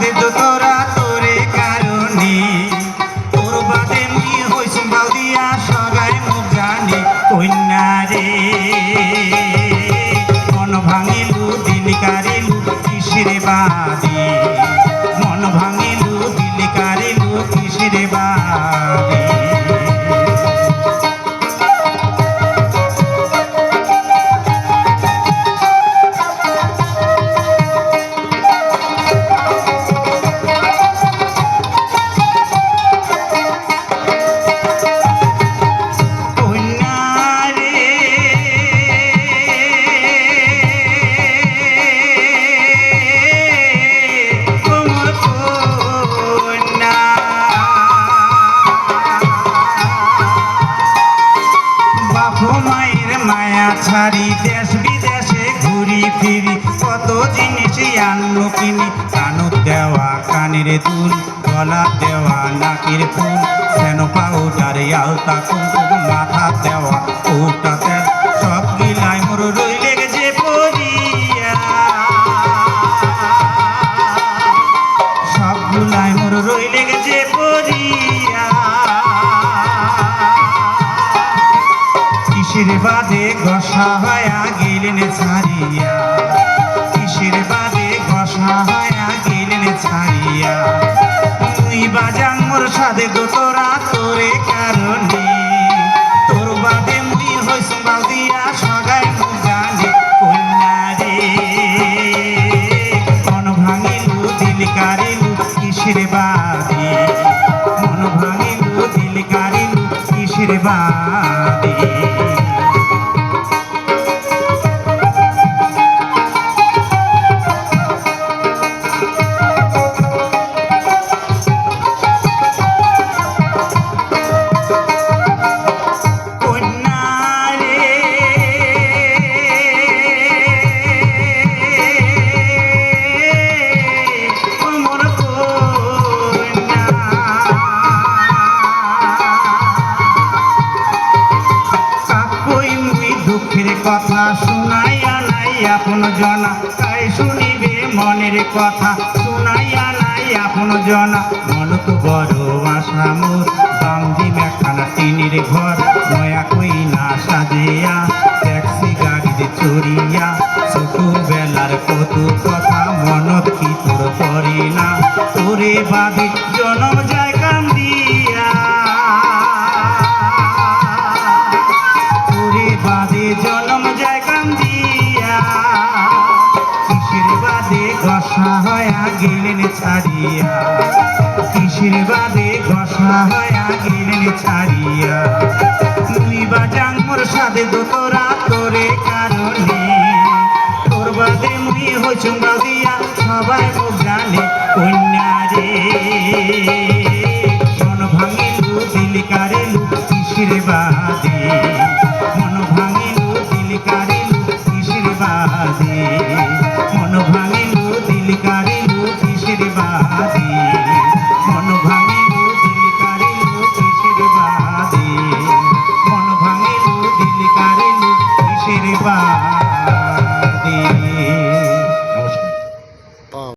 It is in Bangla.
সাদে তো তোরা তোরে কারণে তোর বাদে মুই হইছুম বাউদিয়া সগাই মুখ জানি কন্যা রে মন ভাঙিলু দিল কারিলু কিসের বাদে মন ভাঙিলু দিল কারিলু কিসের বাদে ছাড়ি দেশ বিদেশে ঘুরি ফিরি কত জিনিস আনলো কিনি কানত দেওয়া কানের দুল গলা দেওয়া নাকের ফুল সেন পাউডার আলতা কুমকুম মাথা দেওয়া ওটা তেল সব গিলাই মোর রইলে যে পড়িয়া সবগুলাই মোর রইলে যে পড়িয়া কিসের বাদে গসা হয়া গেলেন ছাড়িয়া কিসের বাদে গসা হয়া গেলেন ছাড়িয়া তুই বাজাং মোর সাদে তো তোরা তোরে কারণে তোর বাদে মুই হইছুম বাউদিয়া সগাই মুখ জানি কন্যা রে মন ভাঙিলু দিল কারিলু কিসের বাদে মন ভাঙিলু দিল কারিলু কিসের বাদে কথা শুনাইয়া নাই আপন জনা তাই শুনিবে মনের কথা শুনাইয়া নাই আপন জনা মন তো বড় আশা মোর বান্দি মেখানা টিনের ঘর নয়া কই না সাজিয়া ট্যাক্সি গাড়িতে চড়িয়া ছোটবেলার কত কথা মনত কি তোর পড়ে না তোরে বাদে জনম যায় কান্দিয়া তোরে বাদে জনম যায় কান্দিয়া কিসের বাদে গসা হয়া গেলেন ছাড়িয়া কিসের বাদে গসা হয়া গেলেন ছাড়িয়া তুই বাজাং মোর সাদে তো তোরা তোরে কারণে তোর বাদে মুই হইছুম বাউদিয়া সবাই মুখ জানে কন্যা রে মন ভাঙিলু দিল কারিলু কিসের বাদে